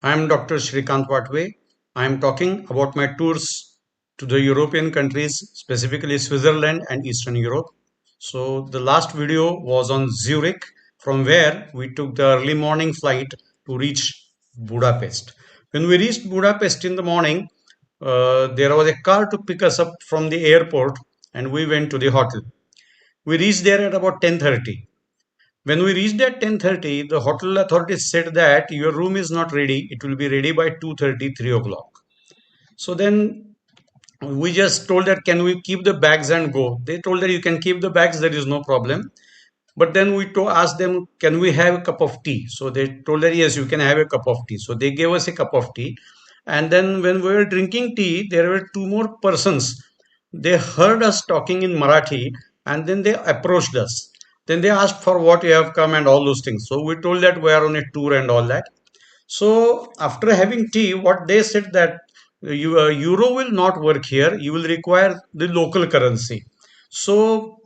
I am Dr. Shrikant Watwe. I am talking about my tours to the European countries, specifically Switzerland and Eastern Europe. So, the last video was on Zurich, from where we took the early morning flight to reach Budapest. When we reached Budapest in the morning, there was a car to pick us up from the airport, and we went to the hotel. We reached there at about 10:30. When we reached at 10:30, the hotel authorities said that your room is not ready. It will be ready by 2:30, 3 o'clock. So then we just told that can we keep the bags and go? They told that you can keep the bags, there is no problem. But then we asked them, can we have a cup of tea? So they told that yes, you can have a cup of tea. So they gave us a cup of tea. And then when we were drinking tea, there were two more persons. They heard us talking in Marathi and then they approached us. Then they asked for what you have come and all those things. So we told that we are on a tour and all that. So after having tea, what they said that euro will not work here. You will require the local currency. So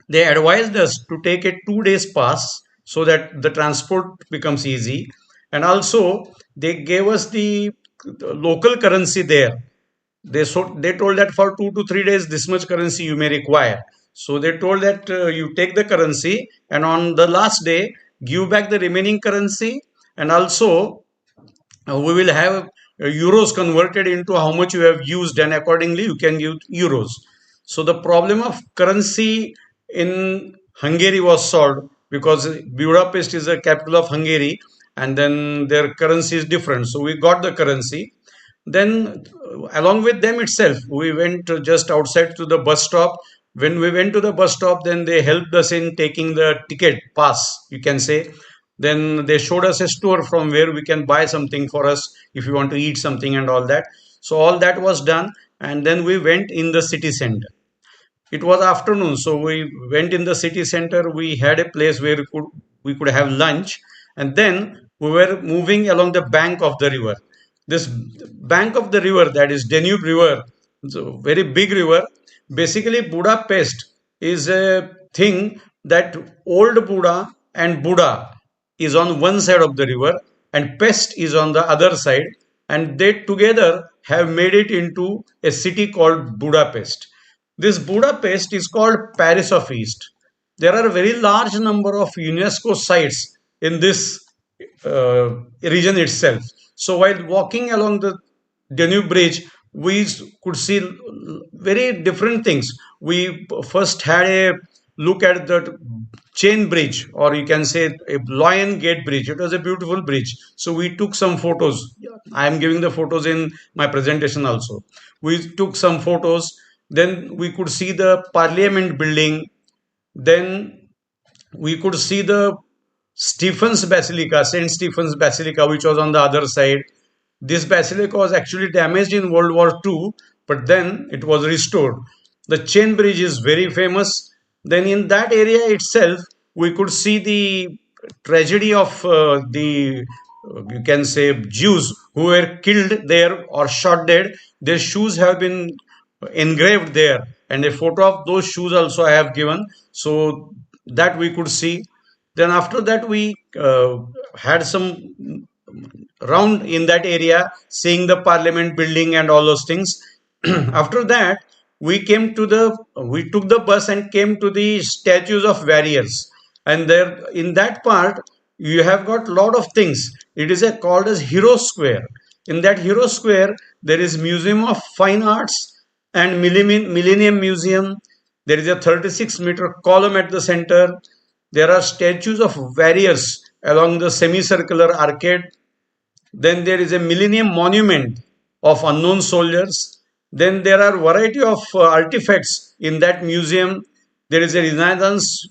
they advised us to take a 2 days pass so that the transport becomes easy. And also they gave us the local currency there. They told that for 2 to 3 days this much currency you may require. So they told that you take the currency and on the last day give back the remaining currency, and also we will have euros converted into how much you have used, and accordingly you can use euros. So the problem of currency in Hungary was solved because Budapest is the capital of Hungary and then their currency is different. So we got the currency. Then along with them itself, we went just outside to the bus stop. When we went to the bus stop, then they helped us in taking the ticket pass, you can say. Then they showed us a store from where we can buy something for us if you want to eat something and all that. So all that was done, and then we went in the city center. It was afternoon, so we went in the city center. We had a place where we could have lunch, and then we were moving along the bank of the river. This bank of the river, that is Danube River, it's a very big river. Basically, Budapest is a thing that old Buddha and Buddha is on one side of the river and Pest is on the other side, and they together have made it into a city called Budapest. This Budapest is called Paris of East. There are a very large number of UNESCO sites in this region itself. So while walking along the Danube Bridge, we could see very different things. We first had a look at the chain bridge, or you can say a lion gate bridge. It was a beautiful bridge. So we took some photos. I am giving the photos in my presentation also. We took some photos. Then we could see the parliament building. Then we could see the Stephen's Basilica, St. Stephen's Basilica, which was on the other side. This basilica was actually damaged in World War II, but then it was restored. The chain bridge is very famous. Then in that area itself, we could see the tragedy of you can say, Jews who were killed there or shot dead. Their shoes have been engraved there, and a photo of those shoes also I have given, so that we could see. Then after that we had some round in that area, seeing the parliament building and all those things. After that we took the bus and came to the statues of warriors, and there in that part you have got lot of things. It is called as Hero Square. In that Hero Square there is Museum of Fine Arts and Millennium Museum. There is a 36-meter column at the center. There are statues of warriors along the semicircular arcade. Then there is a Millennium Monument of unknown soldiers. Then there are variety of artifacts in that museum. There is a Renaissance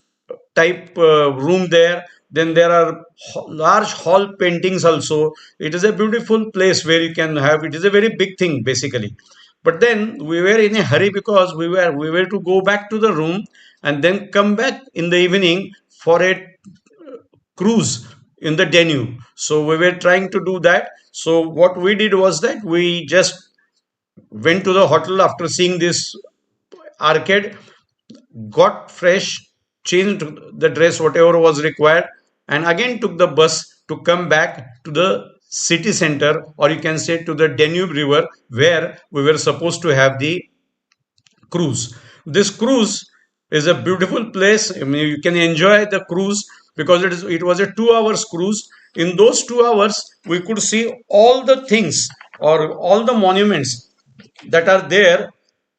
type room there. Then there are large hall paintings also. It is a beautiful place where you can have. It is a very big thing basically. But then we were in a hurry because we were to go back to the room and then come back in the evening for a cruise in the Danube. So we were trying to do that. So what we did was that we just went to the hotel after seeing this arcade, got fresh, changed the dress, whatever was required, and again took the bus to come back to the city center, or you can say to the Danube river, where we were supposed to have the cruise. This cruise is a beautiful place. I mean, you can enjoy the cruise because it was a 2 hours cruise. In those 2 hours, we could see all the things or all the monuments that are there,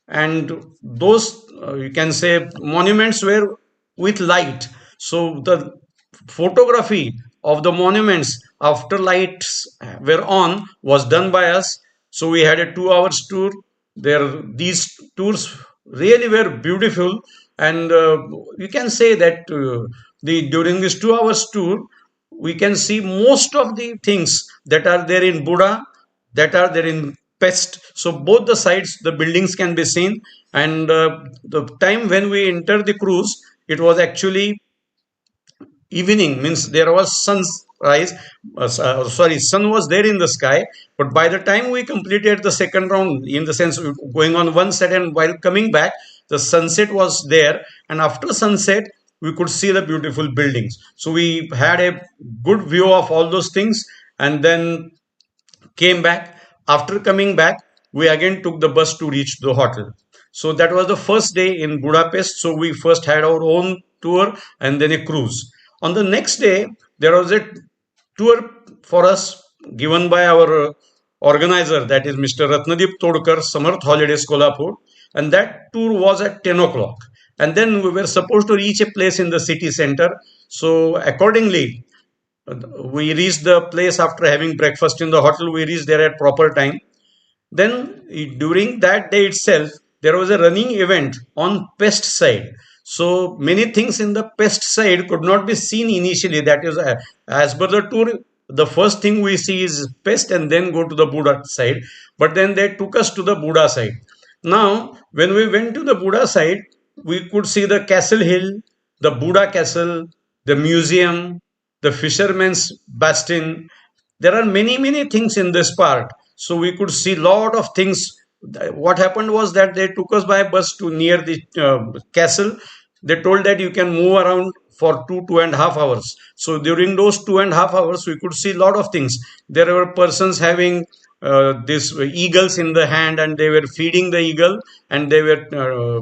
and those you can say monuments were with light. So the photography of the monuments after lights were on was done by us. So we had a 2 hours tour there. These tours really were beautiful, and you can say that the during this 2 hours tour we can see most of the things that are there in Buda, that are there in Pest. So both the sides, the buildings can be seen. And the time when we entered the cruise, it was actually evening, means there was sunrise. Sorry, sun was there in the sky. But by the time we completed the second round, in the sense going on one side and while coming back, the sunset was there. And after sunset, we could see the beautiful buildings. So we had a good view of all those things, and then came back. After coming back, we again took the bus to reach the hotel. So that was the first day in Budapest. So we first had our own tour and then a cruise. On the next day, there was a tour for us given by our organizer, that is Mr. Ratnadeep Todkar, Samarth Holidays Kolhapur, and that tour was at 10 o'clock. And then we were supposed to reach a place in the city center. So accordingly, we reached the place after having breakfast in the hotel. We reached there at proper time. Then during that day itself, there was a running event on Pest side. So many things in the Pest side could not be seen initially. That is, as per the tour, the first thing we see is Pest and then go to the Buda side. But then they took us to the Buda side. Now, when we went to the Buda side, we could see the Castle Hill, the Buda Castle, the museum, the Fisherman's Bastion. There are many things in this part. So we could see lot of things. What happened was that they took us by bus to near the castle. They told that you can move around for 2.5 hours. So during those 2.5 hours, we could see a lot of things. There were persons having these eagles in the hand, and they were feeding the eagle, and they were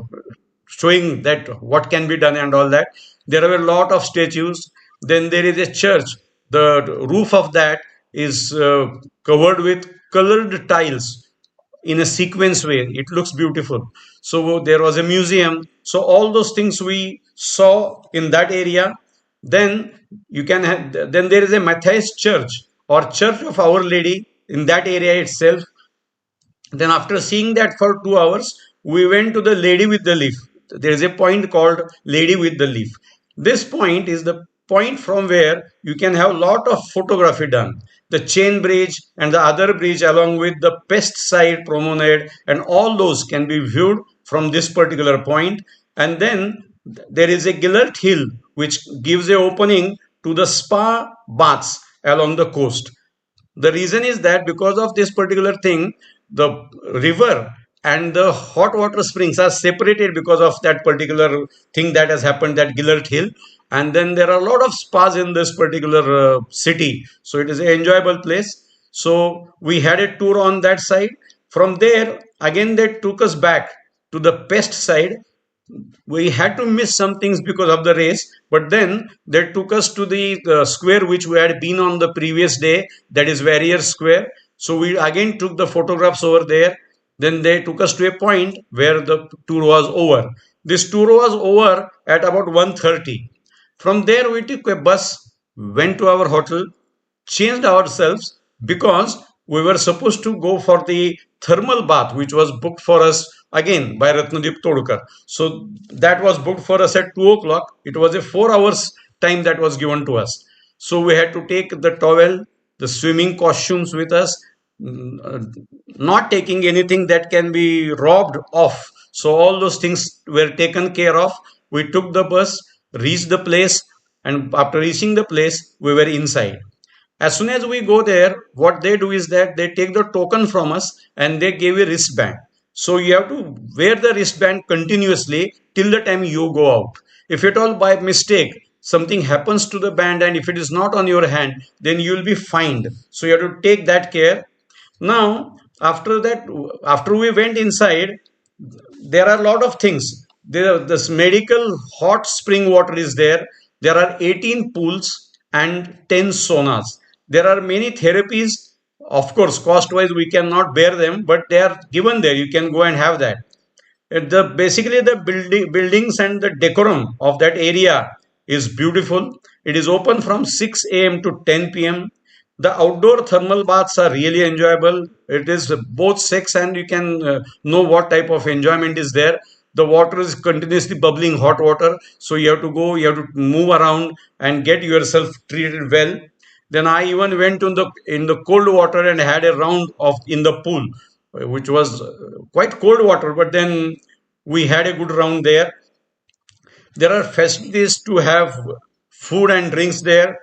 showing that what can be done and all that. There were a lot of statues. Then there is a church. The roof of that is covered with colored tiles in a sequence way. It looks beautiful. So there was a museum. So all those things we saw in that area. Then you can have, then there is a Matthias church or Church of Our Lady in that area itself. Then after seeing that for 2 hours, we went to the Lady with the Leaf. There is a point called Lady with the Leaf. This point is the point from where you can have a lot of photography done. The chain bridge and the other bridge along with the Pest side promenade and all those can be viewed from this particular point. And then there is a Gillert Hill which gives a opening to the spa baths along the coast. The reason is that because of this particular thing, the river and the hot water springs are separated because of that particular thing that has happened at Gillert Hill. And then there are a lot of spas in this particular city. So it is an enjoyable place. So we had a tour on that side. From there, again, they took us back to the Pest side. We had to miss some things because of the race, but then they took us to the square which we had been on the previous day, that is Warrior Square. So we again took the photographs over there. Then they took us to a point where the tour was over. This tour was over at about 1:30. From there we took a bus, went to our hotel, changed ourselves because we were supposed to go for the thermal bath which was booked for us again by Ratnadeep Todkar. So that was booked for us at 2 o'clock. It was a 4 hours time that was given to us. So we had to take the towel, the swimming costumes with us, not taking anything that can be robbed off. So all those things were taken care of. We took the bus, reached the place, and after reaching the place, we were inside. As soon as we go there, what they do is that they take the token from us and they give a wristband. So you have to wear the wristband continuously till the time you go out. If at all by mistake something happens to the band and if it is not on your hand, then you will be fined. So you have to take that care. Now, after that, after we went inside, there are a lot of things. There, this medical hot spring water is there. There are 18 pools and 10 saunas. There are many therapies. Of course, cost wise, we cannot bear them, but they are given there. You can go and have that. The basically the buildings and the decorum of that area is beautiful. It is open from 6 a.m. to 10 p.m. The outdoor thermal baths are really enjoyable. It is both sex and you can know what type of enjoyment is there. The water is continuously bubbling hot water, so you have to go, you have to move around and get yourself treated well. Then I even went in the cold water and had a round of in the pool, which was quite cold water, but then we had a good round there. There are facilities to have food and drinks there,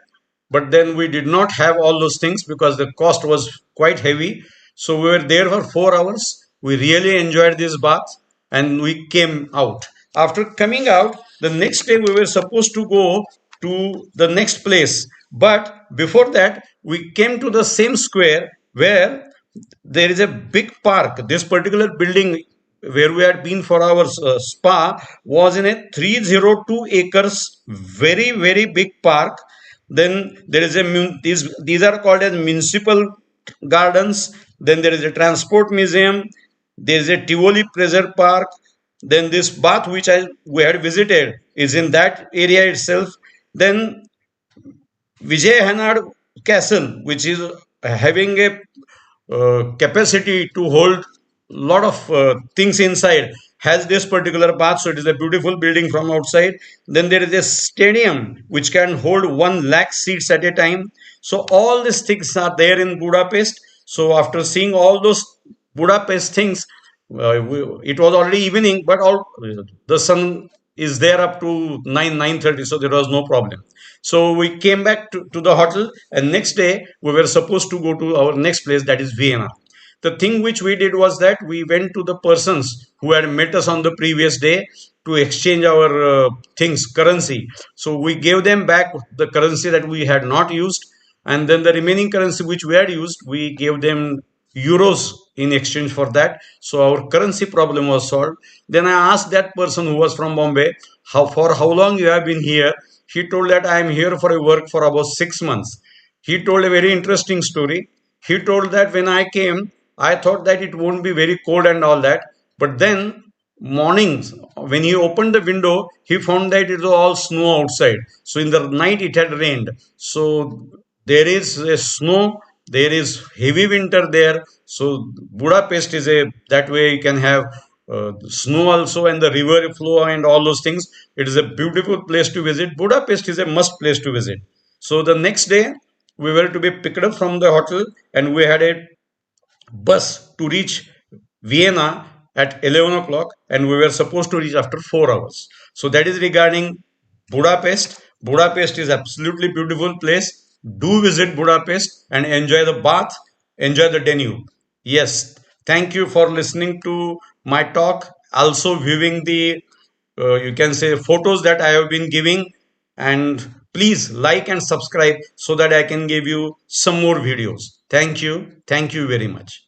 but then we did not have all those things because the cost was quite heavy. So we were there for 4 hours. We really enjoyed this bath and we came out. After coming out, the next day we were supposed to go to the next place. But before that, we came to the same square where there is a big park. This particular building where we had been for our spa was in a 302 acres, very, very big park. Then there is a these are called as municipal gardens. Then there is a transport museum. There is a Tivoli pleasure park. Then this bath which we had visited is in that area itself. Then Vijay Hanad Castle, which is having a capacity to hold lot of things inside, has this particular bath. So it is a beautiful building from outside. Then there is a stadium which can hold 1 lakh seats at a time. So all these things are there in Budapest. So after seeing all those Budapest things, it was already evening, but all the sun is there up to 9:30, so there was no problem. So we came back to the hotel, and next day we were supposed to go to our next place, that is Vienna. The thing which we did was that we went to the persons who had met us on the previous day to exchange our things, currency. So we gave them back the currency that we had not used, and then the remaining currency which we had used, we gave them euros in exchange for that. So our currency problem was solved. Then I asked that person who was from Bombay, how long you have been here. He told that I am here for a work for about 6 months. He told a very interesting story. He told that when I came, I thought that it won't be very cold and all that, but then mornings when he opened the window, he found that it was all snow outside. So in the night it had rained. So there is a snow, there is heavy winter there. So Budapest is a that way you can have snow also and the river flow and all those things. It is a beautiful place to visit. Budapest is a must place to visit. So the next day we were to be picked up from the hotel and we had a bus to reach Vienna at 11 o'clock and we were supposed to reach after 4 hours. So that is regarding Budapest. Budapest is absolutely beautiful place. Do visit Budapest and enjoy the bath, enjoy the Danube. Yes, thank you for listening to my talk. Also viewing the you can say photos that I have been giving, and please like and subscribe so that I can give you some more videos. Thank you. Thank you very much.